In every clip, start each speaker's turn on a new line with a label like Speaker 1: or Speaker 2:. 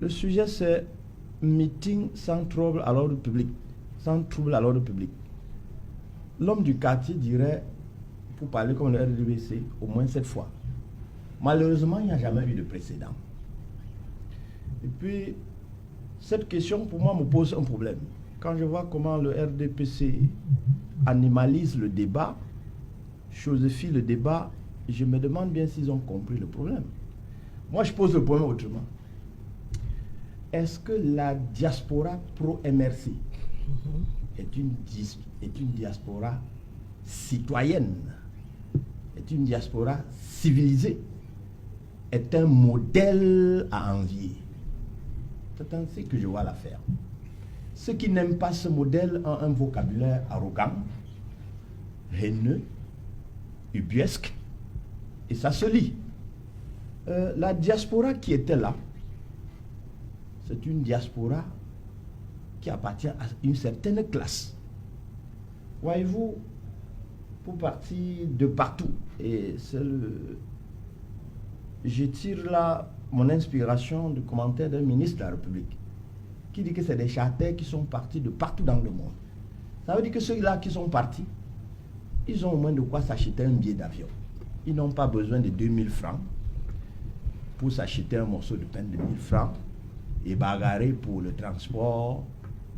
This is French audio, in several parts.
Speaker 1: Le sujet, c'est meeting sans trouble à l'ordre public. Sans trouble à l'ordre public. L'homme du quartier dirait, pour parler comme le RDBC, au moins 7 fois. Malheureusement, il n'y a jamais eu de précédent. Et puis, cette question, pour moi, me pose un problème. Quand je vois comment le RDPC animalise le débat, chosifie le débat, je me demande bien s'ils ont compris le problème. Moi, je pose le problème autrement. Est-ce que la diaspora pro-MRC est une diaspora citoyenne, est une diaspora civilisée, est un modèle à envier? C'est ainsi que je vois l'affaire. Ceux qui n'aiment pas ce modèle ont un vocabulaire arrogant, haineux, ubuesque, et ça se lit. La diaspora qui était là, c'est une diaspora qui appartient à une certaine classe. Voyez-vous, pour partir de partout, et je tire là mon inspiration du commentaire d'un ministre de la République, qui dit que c'est des charters qui sont partis de partout dans le monde. Ça veut dire que ceux-là qui sont partis, ils ont au moins de quoi s'acheter un billet d'avion. Ils n'ont pas besoin de 2000 francs pour s'acheter un morceau de pain de 1000 francs et bagarrer pour le transport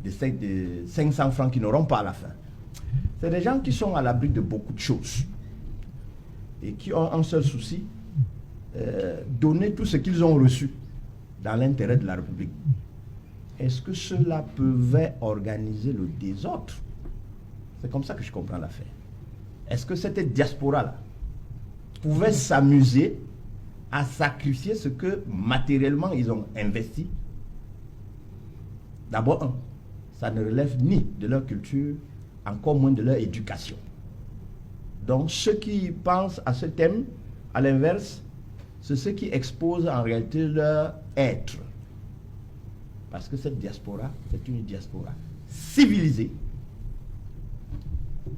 Speaker 1: de 500 francs qu'ils n'auront pas à la fin. C'est des gens qui sont à l'abri de beaucoup de choses et qui ont un seul souci, donner tout ce qu'ils ont reçu dans l'intérêt de la République. Est-ce que cela pouvait organiser le désordre? C'est comme ça que je comprends l'affaire. Est-ce que cette diaspora-là pouvait s'amuser à sacrifier ce que matériellement ils ont investi? D'abord, ça ne relève ni de leur culture, encore moins de leur éducation. Donc ceux qui pensent à ce thème, à l'inverse, c'est ceux qui exposent en réalité leur être. Parce que cette diaspora, c'est une diaspora civilisée.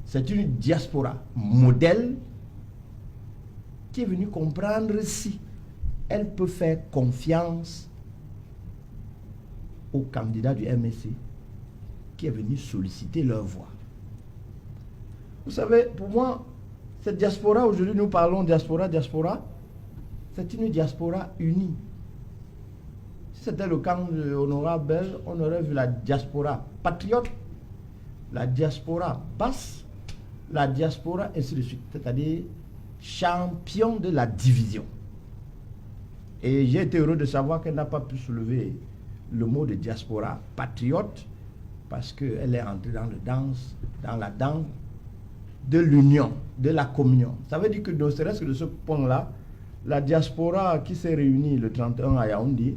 Speaker 1: C'est une diaspora modèle qui est venue comprendre si elle peut faire confiance aux candidats du MSC qui est venu solliciter leur voix. Vous savez, pour moi, cette diaspora, aujourd'hui nous parlons diaspora, c'est une diaspora unie. Si c'était le camp de l'honorable Bell, on aurait vu la diaspora patriote, la diaspora basse, la diaspora ainsi de suite, c'est-à-dire champion de la division. Et j'ai été heureux de savoir qu'elle n'a pas pu soulever le mot de diaspora patriote parce qu'elle est entrée dans la danse de l'union, de la communion. Ça veut dire que ne serait-ce que de ce point-là, la diaspora qui s'est réunie le 31 à Yaoundé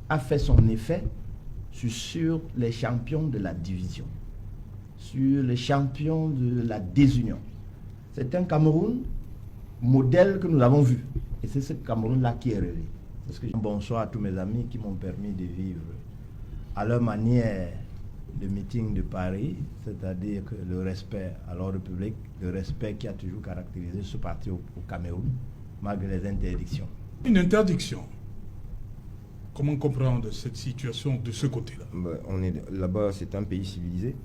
Speaker 1: a fait son effet sur les champions de la division, sur les champions de la désunion. C'est un Cameroun modèle que nous avons vu. Et c'est ce Cameroun-là qui est rêvé. Bonsoir à tous mes amis qui m'ont permis de vivre à leur manière le meeting de Paris, c'est-à-dire que le respect à l'ordre public, le respect qui a toujours caractérisé ce parti au Cameroun, malgré les interdictions.
Speaker 2: Une interdiction. Comment comprendre cette situation de ce côté-là?
Speaker 3: On est là-bas, c'est un pays civilisé,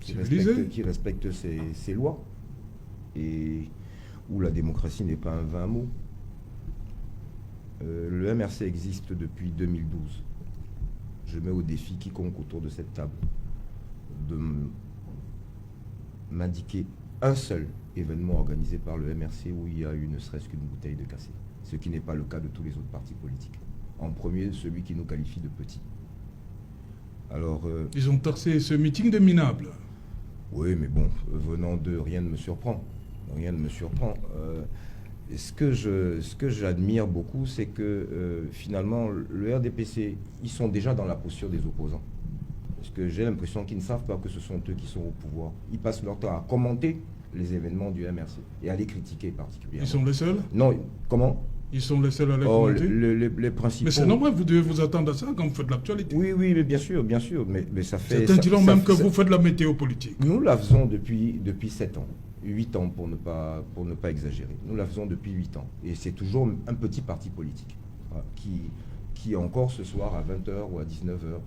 Speaker 3: qui respecte ses lois et où la démocratie n'est pas un vain mot. Le MRC existe depuis 2012. Je mets au défi quiconque autour de cette table de m'indiquer un seul événement organisé par le MRC où il y a eu ne serait-ce qu'une bouteille de cassé. Ce qui n'est pas le cas de tous les autres partis politiques. En premier, celui qui nous qualifie de petits. Alors,
Speaker 2: ils ont taxé ce meeting de minable.
Speaker 3: Oui, mais bon, venant d'eux, rien ne me surprend. Rien ne me surprend. Ce que j'admire beaucoup, c'est que finalement, le RDPC, ils sont déjà dans la posture des opposants. Parce que j'ai l'impression qu'ils ne savent pas que ce sont eux qui sont au pouvoir. Ils passent leur temps à commenter les événements du MRC et à les critiquer particulièrement.
Speaker 2: Ils sont les seuls?
Speaker 3: Non, comment?
Speaker 2: Ils sont les seuls à les commenter?
Speaker 3: Les principaux...
Speaker 2: Mais c'est normal, vous devez vous attendre à ça quand vous faites de l'actualité.
Speaker 3: Oui, mais bien sûr, mais ça fait...
Speaker 2: Certains diront même que vous faites de la météo politique.
Speaker 3: Nous la faisons depuis 7 ans. 8 ans pour ne pas exagérer. Nous la faisons depuis 8 ans. Et c'est toujours un petit parti politique qui encore ce soir à 20h ou à 19h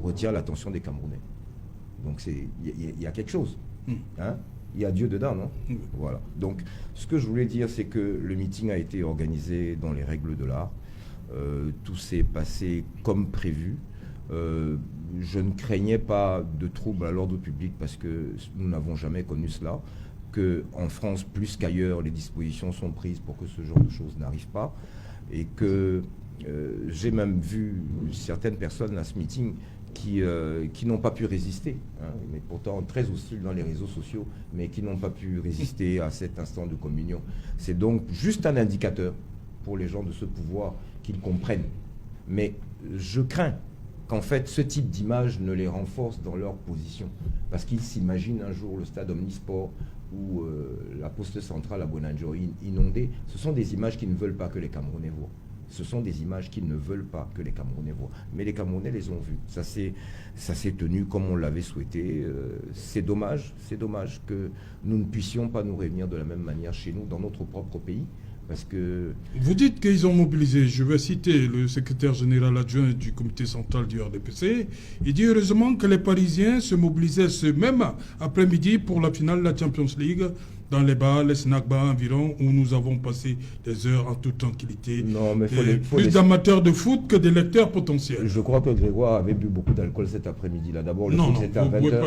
Speaker 3: retient l'attention des Camerounais. Donc il y a quelque chose. Hein? Il y a Dieu dedans, non? Voilà. Donc ce que je voulais dire, c'est que le meeting a été organisé dans les règles de l'art. Tout s'est passé comme prévu. Je ne craignais pas de troubles à l'ordre public parce que nous n'avons jamais connu cela. Qu'en France, plus qu'ailleurs, les dispositions sont prises pour que ce genre de choses n'arrive pas. Et que j'ai même vu certaines personnes à ce meeting qui n'ont pas pu résister, hein, mais pourtant très hostiles dans les réseaux sociaux, mais qui n'ont pas pu résister à cet instant de communion. C'est donc juste un indicateur pour les gens de ce pouvoir qu'ils comprennent. Mais je crains qu'en fait ce type d'image ne les renforce dans leur position, parce qu'ils s'imaginent un jour le stade Omnisport ou la poste centrale à Bonanjo inondée. Ce sont des images qu'ils ne veulent pas que les Camerounais voient. Ce sont des images qu'ils ne veulent pas que les Camerounais voient. Mais les Camerounais les ont vues. Ça s'est tenu comme on l'avait souhaité. C'est dommage que nous ne puissions pas nous réunir de la même manière chez nous, dans notre propre pays. Parce que... Vous dites qu'ils ont mobilisé, je vais citer le secrétaire général adjoint du comité central du RDPC, il dit heureusement que les Parisiens se mobilisaient ce même après-midi pour la finale de la Champions League dans les bars, les snack bars environ, où nous avons passé des heures en toute tranquillité. Non, mais plus d'amateurs de foot que des lecteurs potentiels. Je crois que Grégoire avait bu beaucoup d'alcool cet après-midi-là. D'abord, le foot c'était à 20h.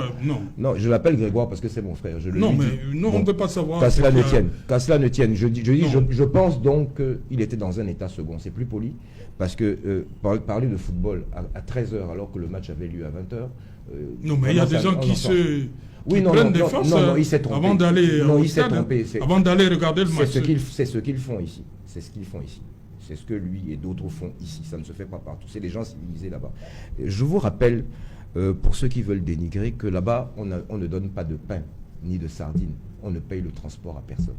Speaker 3: Non, je l'appelle Grégoire parce que c'est mon frère. On ne peut pas savoir. Qu'à cela ne tienne. Je pense donc qu'il était dans un état second. C'est plus poli. Parce que parler de football à 13h alors que le match avait lieu à 20h... non, mais il y a des gens qui se... Oui, non, il s'est trompé. Avant d'aller avant d'aller regarder le match. C'est ce qu'ils font ici. C'est ce qu'ils font ici. C'est ce que lui et d'autres font ici. Ça ne se fait pas partout. C'est des gens civilisés là-bas. Je vous rappelle, pour ceux qui veulent dénigrer, que là-bas, on ne donne pas de pain ni de sardines. On ne paye le transport à personne.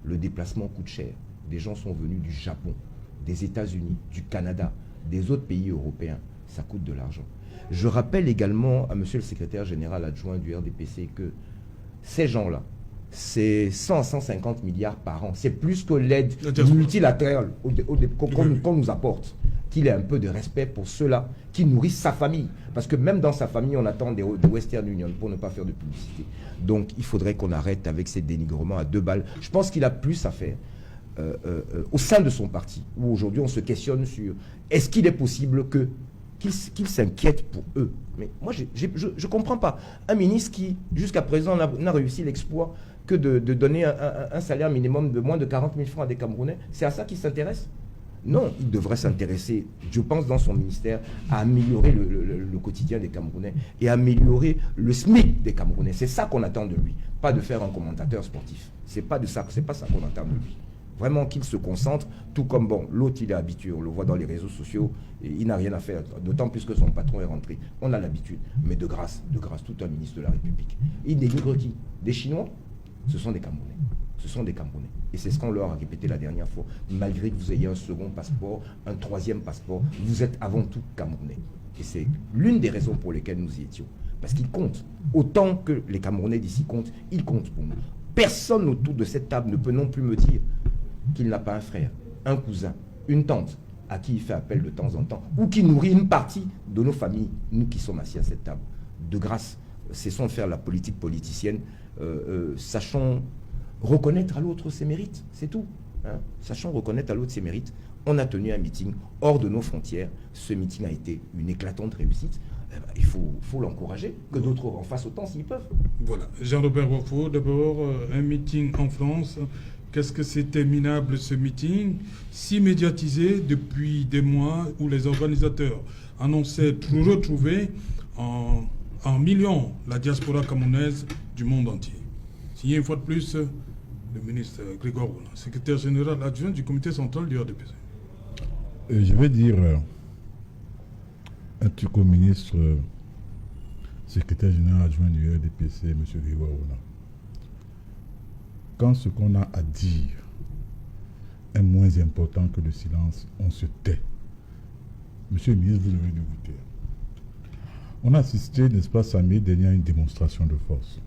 Speaker 3: Le déplacement coûte cher. Des gens sont venus du Japon, des États-Unis, du Canada, des autres pays européens. Ça coûte de l'argent. Je rappelle également à monsieur le secrétaire général adjoint du RDPC que ces gens-là, c'est 150 milliards par an. C'est plus que l'aide multilatérale qu'on nous apporte. Qu'il ait un peu de respect pour ceux-là qui nourrissent sa famille. Parce que même dans sa famille, on attend de Western Union pour ne pas faire de publicité. Donc il faudrait qu'on arrête avec ces dénigrements à 2 balles. Je pense qu'il a plus à faire au sein de son parti, où aujourd'hui on se questionne sur est-ce qu'il est possible qu'il s'inquiète pour eux. Mais moi, je ne comprends pas. Un ministre qui, jusqu'à présent, n'a réussi l'exploit que de donner un salaire minimum de moins de 40 000 francs à des Camerounais, c'est à ça qu'il s'intéresse? Non, il devrait s'intéresser, je pense, dans son ministère, à améliorer le quotidien des Camerounais et améliorer le SMIC des Camerounais. C'est ça qu'on attend de lui, pas de faire un commentateur sportif. C'est pas ça qu'on attend de lui. Vraiment qu'il se concentre, tout comme, bon, l'autre il est habitué, on le voit dans les réseaux sociaux, et il n'a rien à faire, d'autant plus que son patron est rentré. On a l'habitude, mais de grâce, tout un ministre de la République. Il dénigre qui? Des Chinois? Ce sont des Camerounais. Ce sont des Camerounais. Et c'est ce qu'on leur a répété la dernière fois. Malgré que vous ayez un second passeport, un troisième passeport, vous êtes avant tout Camerounais. Et c'est l'une des raisons pour lesquelles nous y étions. Parce qu'ils comptent. Autant que les Camerounais d'ici comptent, ils comptent pour nous. Personne autour de cette table ne peut non plus me dire qu'il n'a pas un frère, un cousin, une tante à qui il fait appel de temps en temps, ou qui nourrit une partie de nos familles, nous qui sommes assis à cette table. De grâce, cessons de faire la politique politicienne, sachons reconnaître à l'autre ses mérites, c'est tout. Hein. Sachons reconnaître à l'autre ses mérites. On a tenu un meeting hors de nos frontières. Ce meeting a été une éclatante réussite. Il faut l'encourager, que d'autres en fassent autant s'ils peuvent. Voilà. Jean-Robert Wafo, d'abord, un meeting en France. Qu'est-ce que c'était minable ce meeting, si médiatisé depuis des mois, où les organisateurs annonçaient retrouver en millions la diaspora camerounaise du monde entier. Signé une fois de plus le ministre Grégoire Roland, secrétaire général adjoint du comité central du RDPC.
Speaker 4: Je vais dire un truc au ministre, secrétaire général adjoint du RDPC, M. Grégoire Roland. Quand ce qu'on a à dire est moins important que le silence, on se tait. Monsieur le ministre, vous devez nous taire. On a assisté, n'est-ce pas, samedi dernier, à une démonstration de force.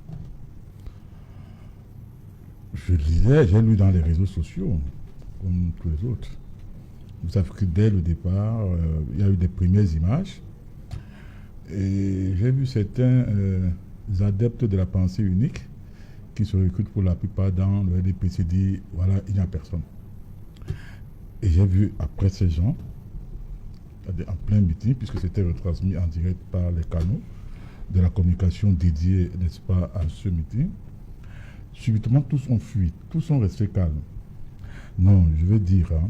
Speaker 4: Je lisais, j'ai lu dans les réseaux sociaux, comme tous les autres, Vous savez que dès le départ, il y a eu des premières images. Et j'ai vu certains adeptes de la pensée unique qui se recrutent pour la plupart dans le RDPC dire voilà, il n'y a personne. Et j'ai vu après ces gens, en plein meeting, puisque c'était retransmis en direct par les canaux de la communication dédiée, n'est-ce pas, à ce meeting, subitement tous ont fui, tous ont resté calmes. Non, je veux dire, hein,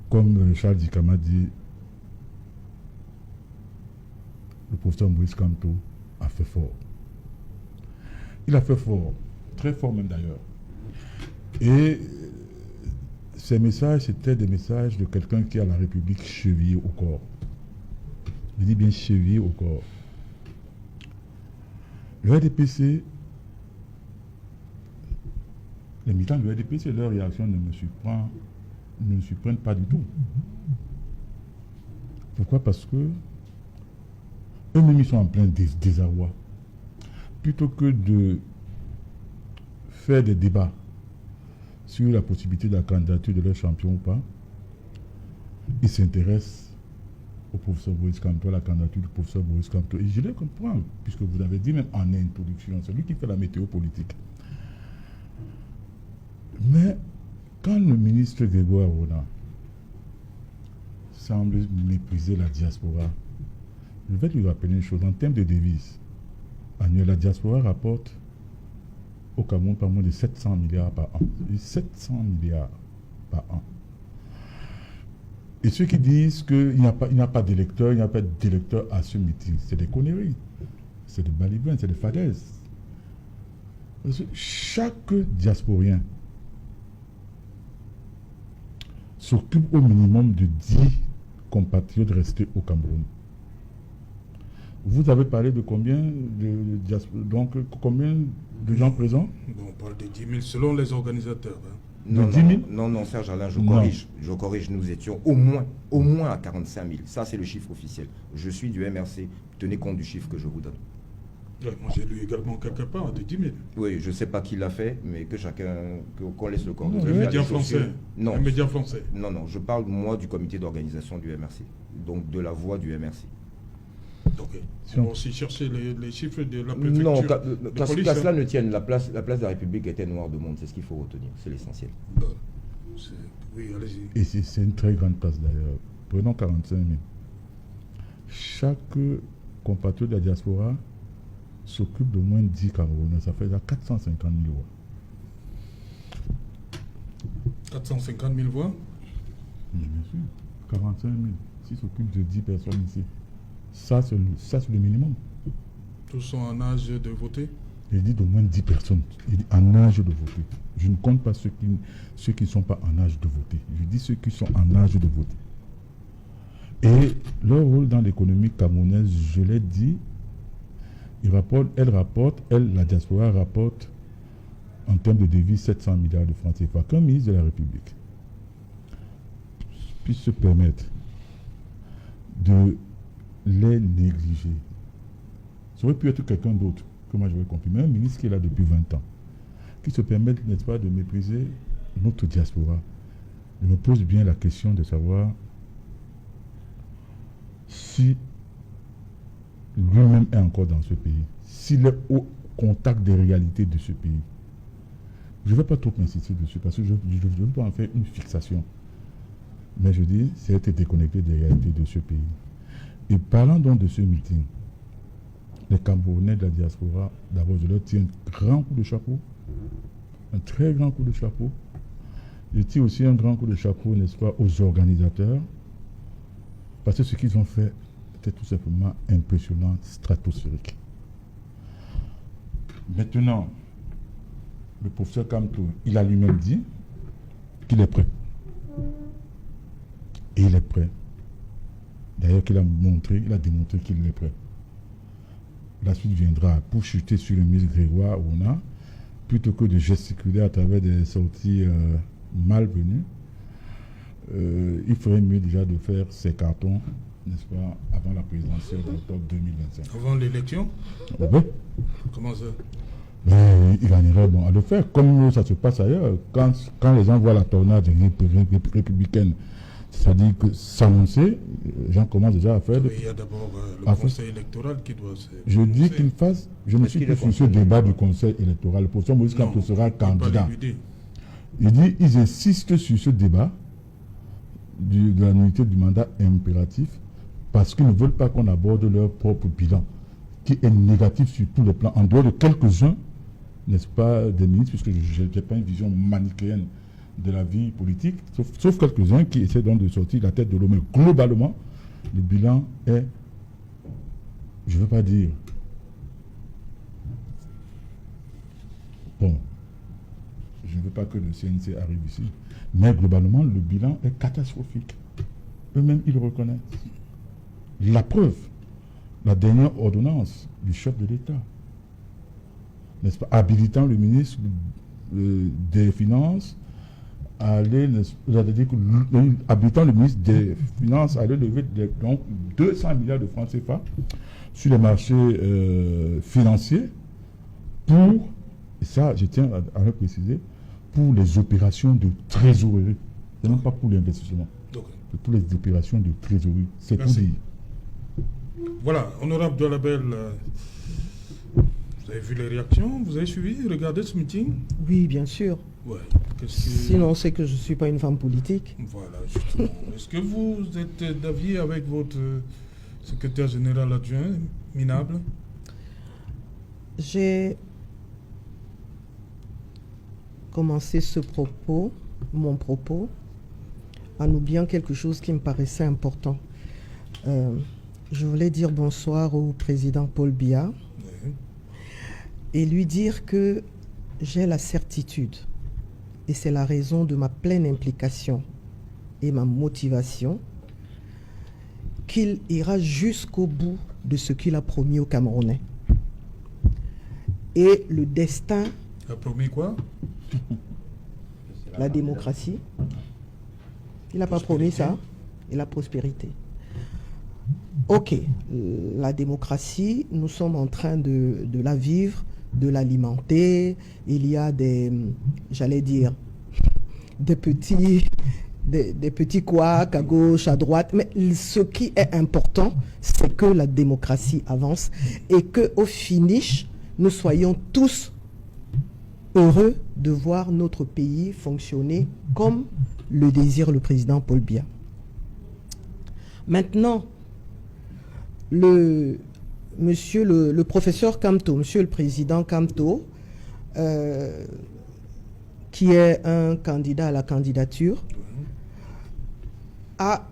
Speaker 4: comme Charles Dikama dit, le professeur Maurice Kamto a fait fort. Il a fait fort, très fort même d'ailleurs. Et ces messages, c'était des messages de quelqu'un qui a la République chevillée au corps. Je dis bien chevillée au corps. Le RDPC, les militants du RDPC, leur réaction ne me surprennent pas du tout. Pourquoi? Parce que eux-mêmes, ils sont en plein désarroi. Plutôt que de faire des débats sur la possibilité de la candidature de leur champion ou pas, ils s'intéressent au professeur Maurice Kamto, à la candidature du professeur Maurice Kamto. Et je les comprends, puisque vous avez dit même en introduction, c'est lui qui fait la météo politique. Mais quand le ministre Grégoire Rona semble mépriser la diaspora, je vais lui rappeler une chose. En termes de devises annuelles, la diaspora rapporte au Cameroun pas moins de 700 milliards par an. 700 milliards par an. Et ceux qui disent qu'il n'y a pas d'électeurs, il n'y a pas d'électeurs à ce meeting, c'est des conneries. C'est des balivernes, c'est des fadaises. Parce que chaque diasporien s'occupe au minimum de 10 compatriotes restés au Cameroun. Vous avez parlé de combien combien de gens présents?
Speaker 2: Bon, on parle de 10 000 selon les organisateurs. Hein.
Speaker 3: Non, Serge Alain, je corrige, nous étions au moins à 45 000. Ça, c'est le chiffre officiel. Je suis du MRC, tenez compte du chiffre que je vous donne.
Speaker 2: Ouais, moi, j'ai lu également quelque part de 10 000.
Speaker 3: Oui, je ne sais pas qui l'a fait, mais qu'on laisse le corps.
Speaker 2: Un média français.
Speaker 3: Non.
Speaker 2: Un média français.
Speaker 3: Non, je parle, moi, du comité d'organisation du MRC, donc de la voix du MRC.
Speaker 2: Ok. On va aussi chercher les chiffres de la préfecture.
Speaker 3: Non,
Speaker 2: qu'à
Speaker 3: cela ne tienne, la place de la République était noire de monde, c'est ce qu'il faut retenir, c'est l'essentiel.
Speaker 2: Oui, allez-y.
Speaker 4: Et c'est une très grande place d'ailleurs. Prenons 45 000. Chaque compatriote de la diaspora s'occupe de moins de 10 Camerounais, ça fait 450 000 voix.
Speaker 2: 450 000 voix?
Speaker 4: Oui, bien sûr. 45 000. S'ils s'occupent de 10 personnes ici. Ça, c'est le minimum.
Speaker 2: Tous sont en âge de voter?
Speaker 4: Il dit d'au moins 10 personnes. Il dit en âge de voter. Je ne compte pas ceux qui ne sont pas en âge de voter. Je dis ceux qui sont en âge de voter. Et leur rôle dans l'économie camerounaise, je l'ai dit, la diaspora rapporte en termes de devises 700 milliards de francs CFA. Qu'un ministre de la République puisse se permettre de les négliger. Ça aurait pu être quelqu'un d'autre que moi j'aurais compris, mais un ministre qui est là depuis 20 ans, qui se permet, n'est-ce pas, de mépriser notre diaspora. Je me pose bien la question de savoir si lui-même est encore dans ce pays, s'il est au contact des réalités de ce pays. Je ne vais pas trop insister dessus parce que je ne veux pas en faire une fixation. Mais je dis, c'est être déconnecté des réalités de ce pays. Et parlant donc de ce meeting, les Camerounais de la diaspora, d'abord je leur tire un grand coup de chapeau, un très grand coup de chapeau. Je tire aussi un grand coup de chapeau, n'est-ce pas, aux organisateurs, parce que ce qu'ils ont fait était tout simplement impressionnant, stratosphérique. Maintenant, le professeur Kamto, il a lui-même dit qu'il est prêt. Et il est prêt. D'ailleurs, il a démontré qu'il est prêt. La suite viendra pour chuter sur le ministre Grégoire Rona, plutôt que de gesticuler à travers des sorties malvenues. Il ferait mieux déjà de faire ses cartons, n'est-ce pas, avant la présidentielle d'octobre 2025.
Speaker 2: Avant l'élection?
Speaker 4: Oui.
Speaker 2: Comment ça?
Speaker 4: mais il gagnerait bon, à le faire, comme ça se passe ailleurs. Quand les gens voient la tornade républicaine, c'est-à-dire que s'annoncer, les gens commencent déjà à faire...
Speaker 2: Il y a d'abord le conseil électoral qui doit se...
Speaker 4: Je dis qu'il fasse... Je me suis dit sur ce débat du conseil électoral. Le professeur Maurice Kamto sera candidat. Il dit ils insistent sur ce débat de la nullité du mandat impératif parce qu'ils ne veulent pas qu'on aborde leur propre bilan, qui est négatif sur tous les plans, en dehors de quelques-uns, n'est-ce pas, des ministres, puisque je n'ai pas une vision manichéenne de la vie politique, sauf quelques-uns qui essaient donc de sortir la tête de l'eau. Mais globalement, le bilan est, je ne veux pas dire, bon, je ne veux pas que le CNC arrive ici, mais globalement, le bilan est catastrophique. Eux-mêmes, ils le reconnaissent. La preuve, la dernière ordonnance du chef de l'État, n'est-ce pas, habilitant le ministre des Finances à aller, habilitant le ministre des Finances à aller lever donc 200 milliards de francs CFA sur les marchés financiers pour, et ça je tiens à le préciser, pour les opérations de trésorerie, et non pas pour l'investissement, pour les opérations de trésorerie, c'est tout dire.
Speaker 2: Voilà, honorable Doualabel, vous avez vu les réactions, vous avez suivi, regardé ce meeting?
Speaker 5: Oui, bien sûr.
Speaker 2: Ouais.
Speaker 5: Sinon, c'est que je ne suis pas une femme politique.
Speaker 2: Voilà, justement. Est-ce que vous êtes d'avis avec votre secrétaire général adjoint, Minable?
Speaker 5: J'ai commencé mon propos, en oubliant quelque chose qui me paraissait important. Je voulais dire bonsoir au président Paul Biya et lui dire que j'ai la certitude, et c'est la raison de ma pleine implication et ma motivation, qu'il ira jusqu'au bout de ce qu'il a promis aux Camerounais. Et le destin...
Speaker 2: Il a promis quoi?
Speaker 5: La démocratie. Il n'a pas promis ça. Et la prospérité. Ok, la démocratie, nous sommes en train de la vivre, de l'alimenter. Il y a des petits couacs à gauche, à droite. Mais ce qui est important, c'est que la démocratie avance et qu'au finish, nous soyons tous heureux de voir notre pays fonctionner comme le désire le président Paul Biya. Maintenant, le professeur Kamto, monsieur le président Kamto, qui est un candidat à la candidature, a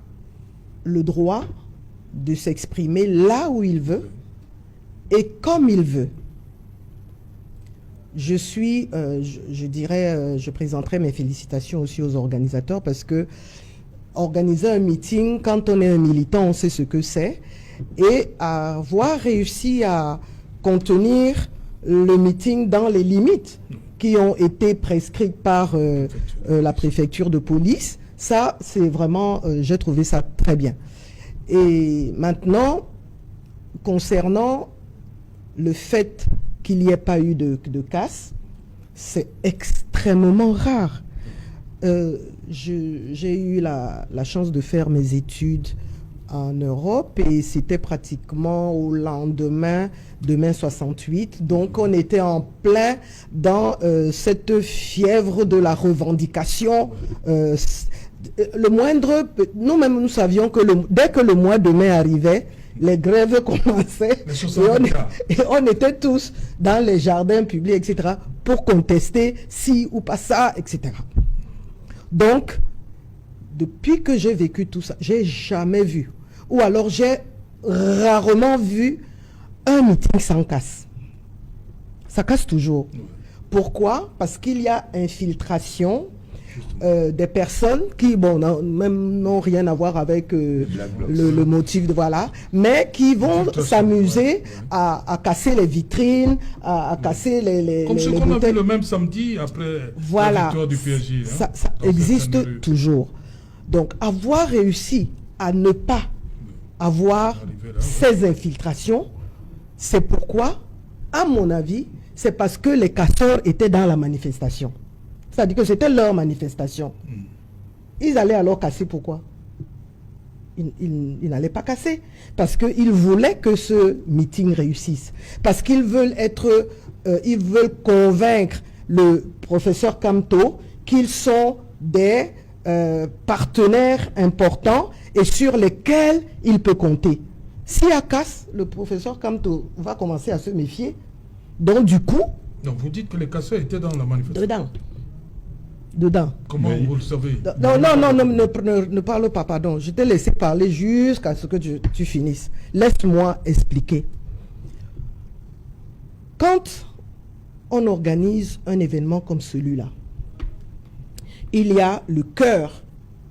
Speaker 5: le droit de s'exprimer là où il veut et comme il veut. Je présenterai mes félicitations aussi aux organisateurs parce que organiser un meeting, quand on est un militant, on sait ce que c'est. Et avoir réussi à contenir le meeting dans les limites qui ont été prescrites par la préfecture de police, ça, c'est vraiment, j'ai trouvé ça très bien. Et maintenant, concernant le fait qu'il n'y ait pas eu de casse, c'est extrêmement rare. J'ai eu la chance de faire mes études en Europe et c'était pratiquement au lendemain de mai 68. Donc on était en plein dans cette fièvre de la revendication. Nous-mêmes, nous savions que dès que le mois de mai arrivait, les grèves commençaient et on était tous dans les jardins publics, etc., pour contester ci ou pas ça, etc. Donc, depuis que j'ai vécu tout ça, j'ai jamais vu, ou alors j'ai rarement vu un meeting sans casse. Ça casse toujours. Pourquoi? Parce qu'il y a infiltration des personnes qui, n'ont rien à voir avec le motif, voilà, mais qui vont s'amuser à casser les vitrines, à casser les
Speaker 2: comme ce qu'on a vu le même samedi après la victoire du PSG.
Speaker 5: Ça existe toujours. Donc, avoir réussi à ne pas avoir ces infiltrations, c'est pourquoi, à mon avis, c'est parce que les casseurs étaient dans la manifestation. C'est-à-dire que c'était leur manifestation. Ils allaient alors casser, pourquoi? Ils n'allaient pas casser. Parce qu'ils voulaient que ce meeting réussisse. Parce qu'ils veulent ils veulent convaincre le professeur Kamto qu'ils sont des partenaires importants et sur lesquels il peut compter. S'il y a casse, le professeur Kamto va commencer à se méfier. Donc du coup...
Speaker 2: Donc vous dites que les casseurs étaient dans la manifestation?
Speaker 5: Dedans.
Speaker 2: Comment vous le savez?
Speaker 5: Non, ne parle pas, pardon. Je t'ai laissé parler jusqu'à ce que tu finisses. Laisse-moi expliquer. Quand on organise un événement comme celui-là, il y a le cœur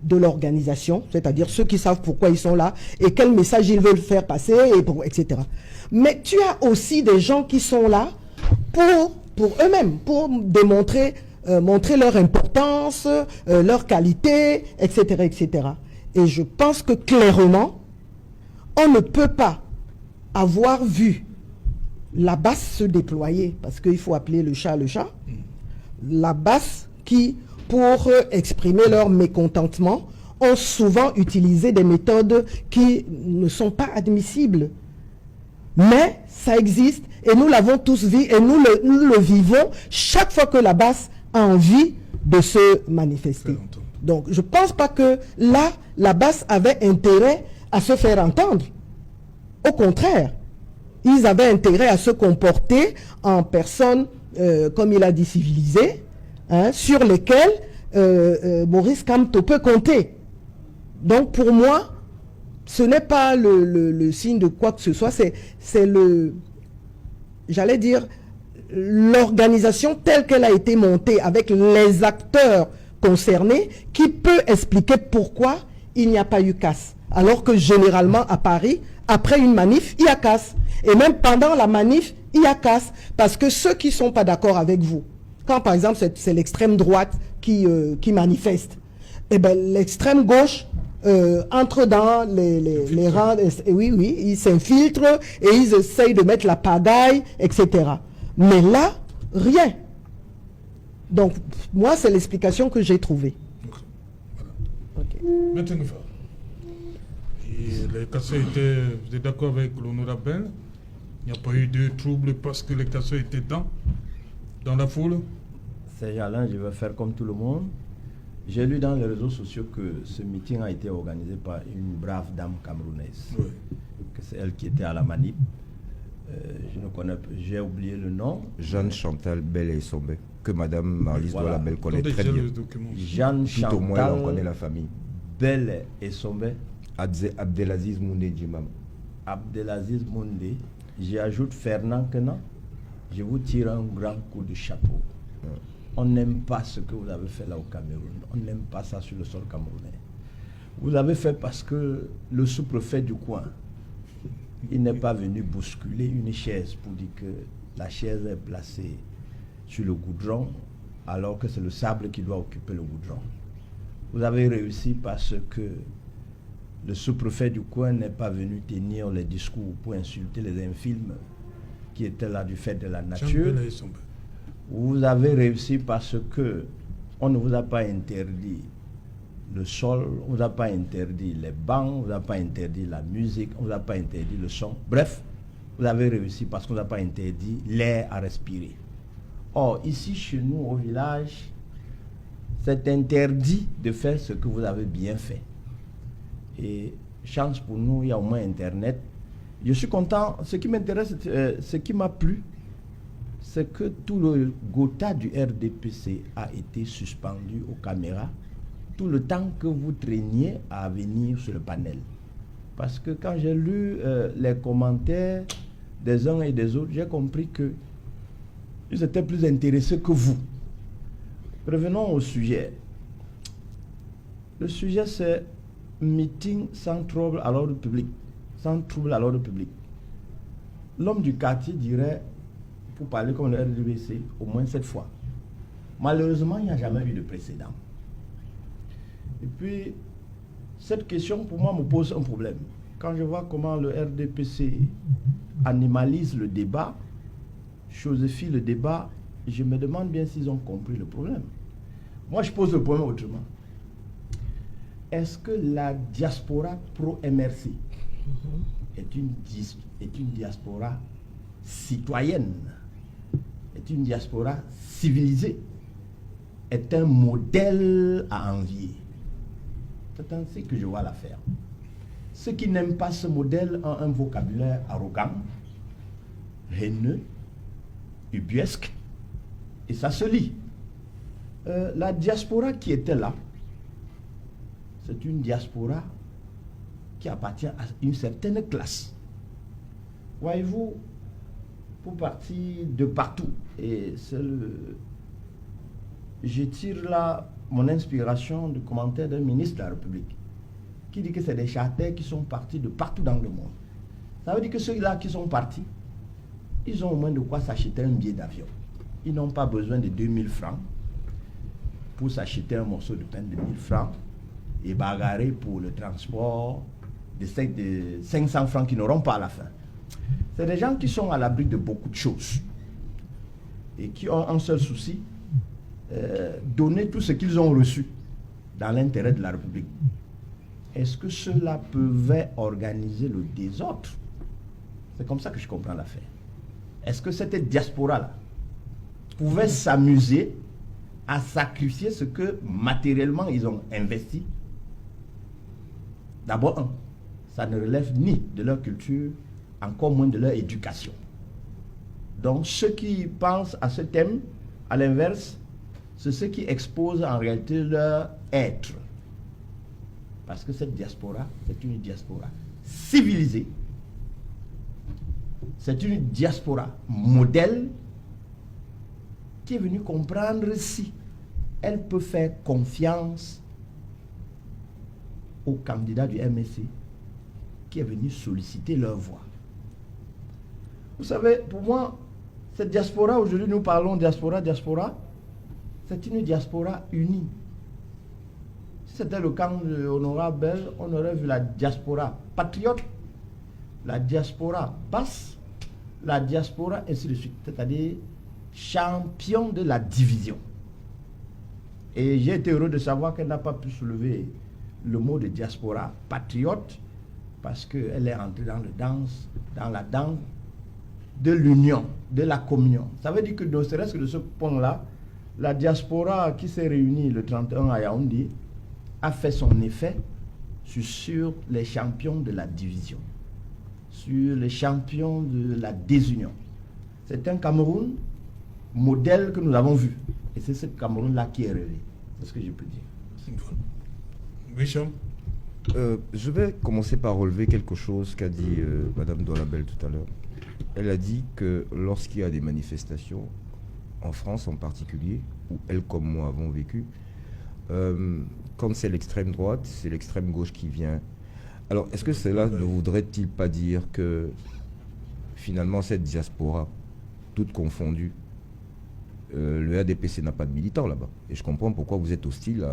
Speaker 5: de l'organisation, c'est-à-dire ceux qui savent pourquoi ils sont là et quel message ils veulent faire passer, etc. Mais tu as aussi des gens qui sont là pour eux-mêmes, pour démontrer, montrer leur importance, leur qualité, etc., etc. Et je pense que clairement, on ne peut pas avoir vu la basse se déployer, parce qu'il faut appeler le chat, la basse qui, pour exprimer leur mécontentement, ont souvent utilisé des méthodes qui ne sont pas admissibles. Mais ça existe et nous l'avons tous vu et nous le vivons chaque fois que la basse a envie de se manifester. Donc je ne pense pas que là, la basse avait intérêt à se faire entendre. Au contraire, ils avaient intérêt à se comporter en personnes, comme il a dit, civilisées, hein, sur lesquelles Maurice Kamto peut compter. Donc pour moi, ce n'est pas le signe de quoi que ce soit, c'est j'allais dire, l'organisation telle qu'elle a été montée avec les acteurs concernés qui peut expliquer pourquoi il n'y a pas eu casse. Alors que généralement à Paris, après une manif, il y a casse. Et même pendant la manif, il y a casse. Parce que ceux qui ne sont pas d'accord avec vous, quand par exemple c'est l'extrême droite qui manifeste, et ben l'extrême gauche entre dans les rangs, et oui, ils s'infiltrent et ils essayent de mettre la pagaille, etc. Mais là, rien. Donc, moi, c'est l'explication que j'ai trouvée.
Speaker 2: Voilà. Okay. Maintenant, les casseurs étaient, vous êtes d'accord avec l'honorable Ben? Il n'y a pas eu de trouble parce que les casseurs étaient dans la foule?
Speaker 1: Ces gens-là, je vais faire comme tout le monde. J'ai lu dans les réseaux sociaux que ce meeting a été organisé par une brave dame camerounaise. Oui. Que c'est elle qui était à la manip. Je ne connais pas, j'ai oublié le nom.
Speaker 3: Jeanne Chantal Belle-Essombe, que Madame Marlise Douala-Belle connaît très bien.
Speaker 1: Jeanne Chantal,
Speaker 3: tout au moins, on connaît la famille.
Speaker 1: Belle-Essombe.
Speaker 3: Abdelaziz Moundé Djimam.
Speaker 1: Abdelaziz Moundé. J'ajoute Fernand Kenan. Je vous tire un grand coup de chapeau. On n'aime pas ce que vous avez fait là au Cameroun. On n'aime pas ça sur le sol camerounais. Vous avez fait parce que le sous-préfet du coin, il n'est pas venu bousculer une chaise pour dire que la chaise est placée sur le goudron alors que c'est le sable qui doit occuper le goudron. Vous avez réussi parce que le sous-préfet du coin n'est pas venu tenir les discours pour insulter les infirmes qui étaient là du fait de la nature. Vous avez réussi parce que on ne vous a pas interdit le sol, on ne vous a pas interdit les bancs, on ne vous a pas interdit la musique, on ne vous a pas interdit le son. Bref, vous avez réussi parce qu'on ne vous a pas interdit l'air à respirer. Or, ici, chez nous, au village, c'est interdit de faire ce que vous avez bien fait. Et chance pour nous, il y a au moins Internet. Je suis content. Ce qui m'intéresse, ce qui m'a plu, c'est que tout le GOTA du RDPC a été suspendu aux caméras tout le temps que vous traîniez à venir sur le panel. Parce que quand j'ai lu les commentaires des uns et des autres, j'ai compris qu'ils étaient plus intéressés que vous. Revenons au sujet. Le sujet, c'est meeting sans trouble à l'ordre public. Sans trouble à l'ordre public. L'homme du quartier dirait, pour parler comme le RDPC, au moins 7 fois. Malheureusement, il n'y a jamais eu de précédent. Et puis, cette question, pour moi, me pose un problème. Quand je vois comment le RDPC animalise le débat, choisifient le débat, je me demande bien s'ils ont compris le problème. Moi, je pose le problème autrement. Est-ce que la diaspora pro-MRC est une diaspora citoyenne, est une diaspora civilisée, est un modèle à envier? C'est ainsi que je vois l'affaire. Ceux qui n'aiment pas ce modèle ont un vocabulaire arrogant, haineux, ubuesque, et ça se lit. La diaspora qui était là, c'est une diaspora qui appartient à une certaine classe. Voyez-vous, pour partir de partout, et je tire là mon inspiration du commentaire d'un ministre de la République, qui dit que c'est des charters qui sont partis de partout dans le monde. Ça veut dire que ceux-là qui sont partis, ils ont au moins de quoi s'acheter un billet d'avion. Ils n'ont pas besoin de 2000 francs pour s'acheter un morceau de pain de 1000 francs et bagarrer pour le transport de 500 francs qu'ils n'auront pas à la fin. C'est des gens qui sont à l'abri de beaucoup de choses et qui ont un seul souci, donner tout ce qu'ils ont reçu dans l'intérêt de la République. Est-ce que cela pouvait organiser le désordre? C'est comme ça que je comprends l'affaire. Est-ce que cette diaspora-là pouvait s'amuser à sacrifier ce que matériellement ils ont investi? D'abord, ça ne relève ni de leur culture, encore moins de leur éducation. Donc ceux qui pensent à ce thème, à l'inverse, c'est ceux qui exposent en réalité leur être. Parce que cette diaspora, c'est une diaspora civilisée, c'est une diaspora modèle qui est venue comprendre si elle peut faire confiance au candidat du MSC qui est venu solliciter leur voix. Vous savez, pour moi, cette diaspora, aujourd'hui nous parlons diaspora, c'est une diaspora unie. Si c'était le camp de l'honorable Bell, on aurait vu la diaspora patriote, la diaspora basse, la diaspora ainsi de suite, c'est-à-dire champion de la division. Et j'ai été heureux de savoir qu'elle n'a pas pu soulever le mot de diaspora patriote parce qu'elle est entrée dans la danse de l'union, de la communion. Ça veut dire que ne serait-ce que de ce point-là, la diaspora qui s'est réunie le 31 à Yaoundé a fait son effet sur les champions de la division, sur les champions de la désunion. C'est un Cameroun modèle que nous avons vu. Et c'est ce Cameroun-là qui est rêvé. C'est ce que je peux dire.
Speaker 2: Richard?
Speaker 3: Je vais commencer par relever quelque chose qu'a dit Madame Dolabel tout à l'heure. Elle a dit que lorsqu'il y a des manifestations, en France en particulier, où elle comme moi avons vécu, quand c'est l'extrême droite, c'est l'extrême gauche qui vient. Alors, est-ce que cela ne voudrait-il pas dire que finalement cette diaspora, toute confondue, le RDPC n'a pas de militants là-bas. Et je comprends pourquoi vous êtes hostile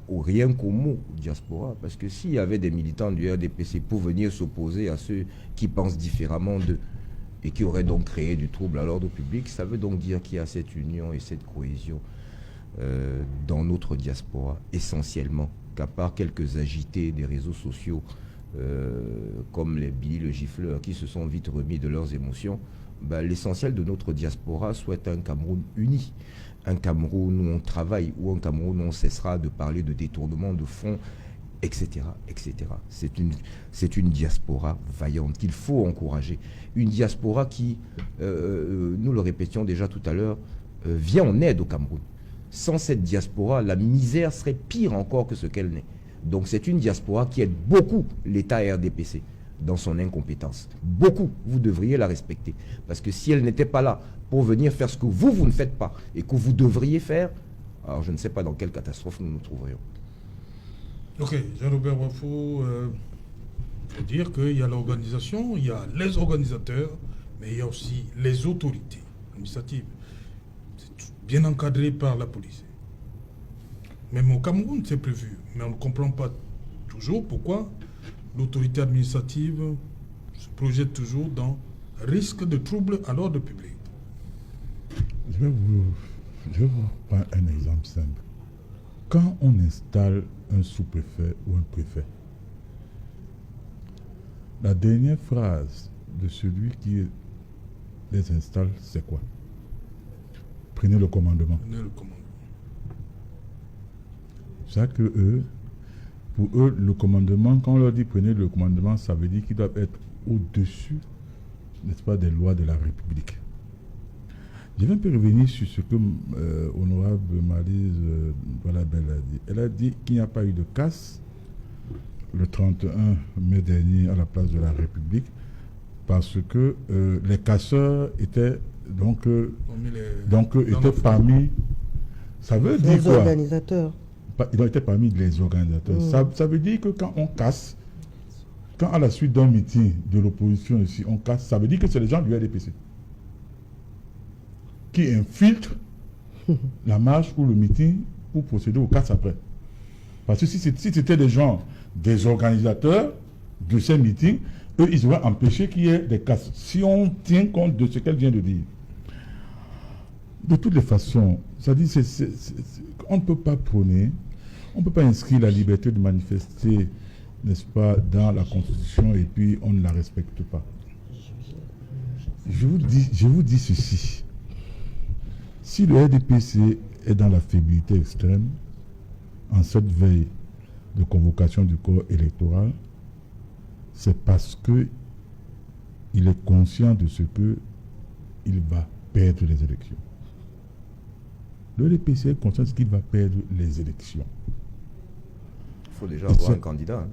Speaker 3: au rien qu'au mot diaspora. Parce que s'il y avait des militants du RDPC pour venir s'opposer à ceux qui pensent différemment d'eux et qui auraient donc créé du trouble à l'ordre public, ça veut donc dire qu'il y a cette union et cette cohésion dans notre diaspora, essentiellement, qu'à part quelques agités des réseaux sociaux comme les Billy le Gifleur qui se sont vite remis de leurs émotions, l'essentiel de notre diaspora souhaite un Cameroun uni, un Cameroun où on travaille, ou un Cameroun où on cessera de parler de détournement de fonds, etc. etc. C'est une diaspora vaillante qu'il faut encourager. Une diaspora qui, nous le répétions déjà tout à l'heure, vient en aide au Cameroun. Sans cette diaspora, la misère serait pire encore que ce qu'elle n'est. Donc c'est une diaspora qui aide beaucoup l'État RDPC dans son incompétence. Beaucoup, vous devriez la respecter. Parce que si elle n'était pas là pour venir faire ce que vous ne faites pas et que vous devriez faire, alors je ne sais pas dans quelle catastrophe nous nous trouverions.
Speaker 2: Ok, Jean-Robert Wafo, il faut dire qu'il y a l'organisation, il y a les organisateurs, mais il y a aussi les autorités administratives. C'est bien encadré par la police. Même au Cameroun, c'est prévu. Mais on ne comprend pas toujours pourquoi l'autorité administrative se projette toujours dans risque de trouble à l'ordre public.
Speaker 4: Je vais vous prendre un exemple simple. Quand on installe un sous-préfet ou un préfet, la dernière phrase de celui qui les installe, c'est quoi? Prenez le commandement.
Speaker 2: Prenez le commandement.
Speaker 4: C'est ça que pour eux, le commandement, quand on leur dit prenez le commandement, ça veut dire qu'ils doivent être au-dessus, n'est-ce pas, des lois de la République. Je vais un peu revenir sur ce que Honorable Maryse Douala-Bel a dit. Elle a dit qu'il n'y a pas eu de casse le 31 mai dernier à la place de la République parce que les casseurs étaient étaient parmi. Ça veut dire
Speaker 5: Les
Speaker 4: quoi?
Speaker 5: organisateurs.
Speaker 4: Ils ont été parmi les organisateurs. Ça veut dire que quand on casse, quand à la suite d'un meeting de l'opposition ici, on casse, ça veut dire que c'est les gens du RDPC qui infiltrent la marche ou le meeting pour procéder au casse après. Parce que si c'était des gens, des organisateurs de ces meetings, eux, ils auraient empêché qu'il y ait des casses. Si on tient compte de ce qu'elle vient de dire. De toutes les façons, ça dit, on ne peut pas prôner, on ne peut pas inscrire la liberté de manifester, n'est-ce pas, dans la Constitution et puis on ne la respecte pas. Je vous dis ceci. Si le RDPC est dans la fébrilité extrême, en cette veille de convocation du corps électoral, c'est parce qu'il est conscient de ce qu'il va perdre les élections. Le RDPC est conscient qu'il va perdre les élections.
Speaker 3: Il faut déjà avoir un candidat. Hein.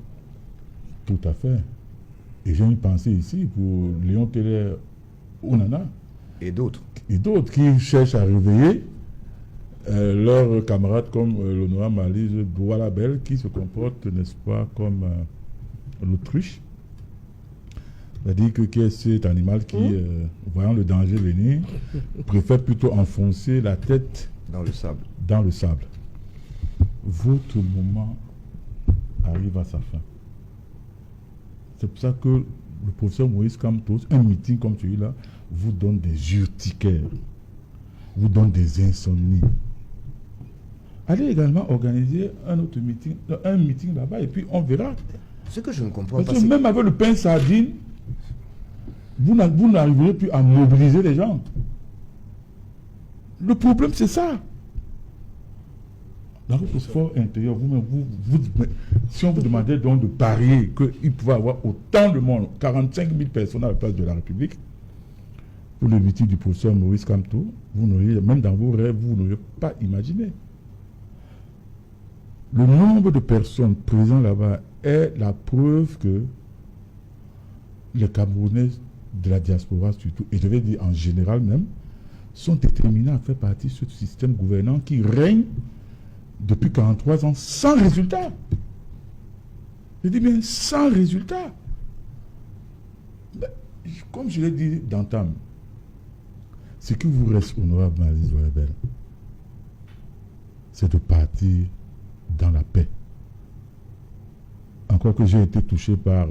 Speaker 4: Tout à fait. Et j'ai une pensée ici pour Léon Teller Onana.
Speaker 3: Et d'autres.
Speaker 4: Et d'autres qui cherchent à réveiller leurs camarades comme l'honorable Maryse Douala-Bel qui se comporte, n'est-ce pas, comme l'autruche. C'est-à-dire que qui est cet animal qui, voyant le danger venir, préfère plutôt enfoncer la tête
Speaker 3: dans le sable.
Speaker 4: Dans le sable. Votre moment arrive à sa fin. C'est pour ça que le professeur Moïse Kamtos, un meeting comme celui-là, vous donne des urticaires, vous donne des insomnies. Allez également organiser un autre meeting là-bas et puis on verra.
Speaker 3: Ce que je ne comprends
Speaker 4: Parce
Speaker 3: pas,
Speaker 4: que même avec le pain sardine, vous n'arriverez plus à mobiliser les gens. Le problème, c'est ça. Dans votre fort intérieur, si on vous demandait donc de parier qu'il pouvait y avoir autant de monde, 45 000 personnes à la place de la République, pour le meeting du professeur Maurice Kamto, vous n'auriez, même dans vos rêves, vous n'auriez pas imaginé. Le nombre de personnes présentes là-bas est la preuve que les Camerounais de la diaspora surtout, et je vais dire en général même, sont déterminés à faire partie de ce système gouvernant qui règne depuis 43 ans sans résultat. Je dis bien sans résultat. Mais, comme je l'ai dit d'entame, ce qui vous reste, honorable Maryse Douala-Bel, c'est de partir dans la paix. Encore que j'ai été touché par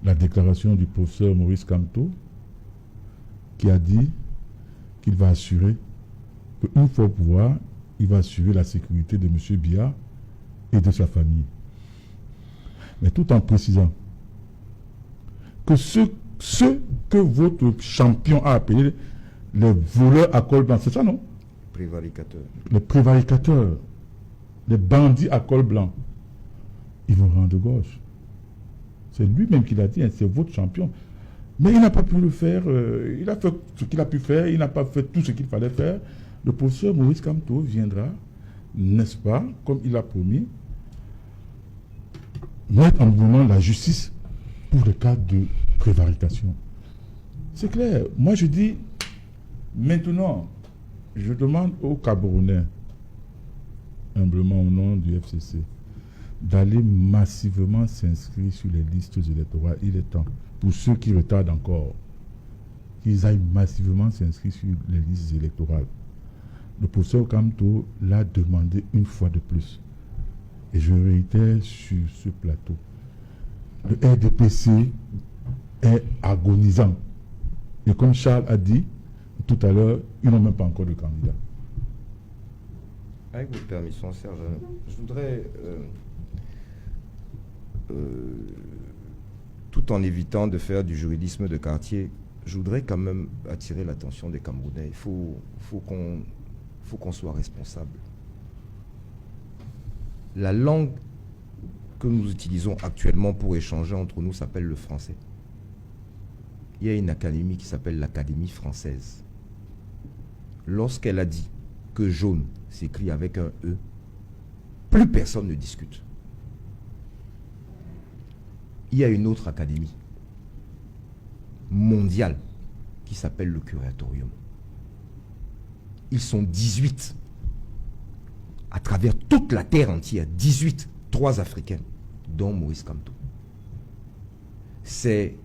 Speaker 4: la déclaration du professeur Maurice Kamto, qui a dit qu'il va assurer qu'une fois au pouvoir, il va assurer la sécurité de M. Biya et de sa famille. Mais tout en précisant que ce que votre champion a appelé les voleurs à col blanc, c'est ça, non?
Speaker 3: Prévaricateurs.
Speaker 4: Les prévaricateurs, les bandits à col blanc, ils vont rendre gauche. C'est lui-même qui l'a dit, hein, c'est votre champion. Mais il n'a pas pu le faire, il a fait ce qu'il a pu faire, il n'a pas fait tout ce qu'il fallait faire. Le professeur Maurice Kamto viendra, n'est-ce pas, comme il a promis, mettre en mouvement la justice pour le cas de prévarication. C'est clair. Moi, je dis, maintenant, je demande aux Camerounais, humblement au nom du FCC, d'aller massivement s'inscrire sur les listes électorales. Il est temps, pour ceux qui retardent encore, qu'ils aillent massivement s'inscrire sur les listes électorales. Le professeur Kamto l'a demandé une fois de plus. Et je réitère sur ce plateau. Le RDPC est agonisant. Et comme Charles a dit, tout à l'heure, ils n'ont même pas encore de candidat.
Speaker 3: Avec votre permission, Serge, je voudrais, tout en évitant de faire du juridisme de quartier, je voudrais quand même attirer l'attention des Camerounais. Il faut qu'on soit responsable. La langue que nous utilisons actuellement pour échanger entre nous s'appelle le français. Il y a une académie qui s'appelle l'Académie française. Lorsqu'elle a dit que jaune s'écrit avec un E, plus personne ne discute. Il y a une autre académie mondiale qui s'appelle le Curatorium. Ils sont 18 à travers toute la terre entière, 18, 3 Africains, dont Maurice Kamto. C'est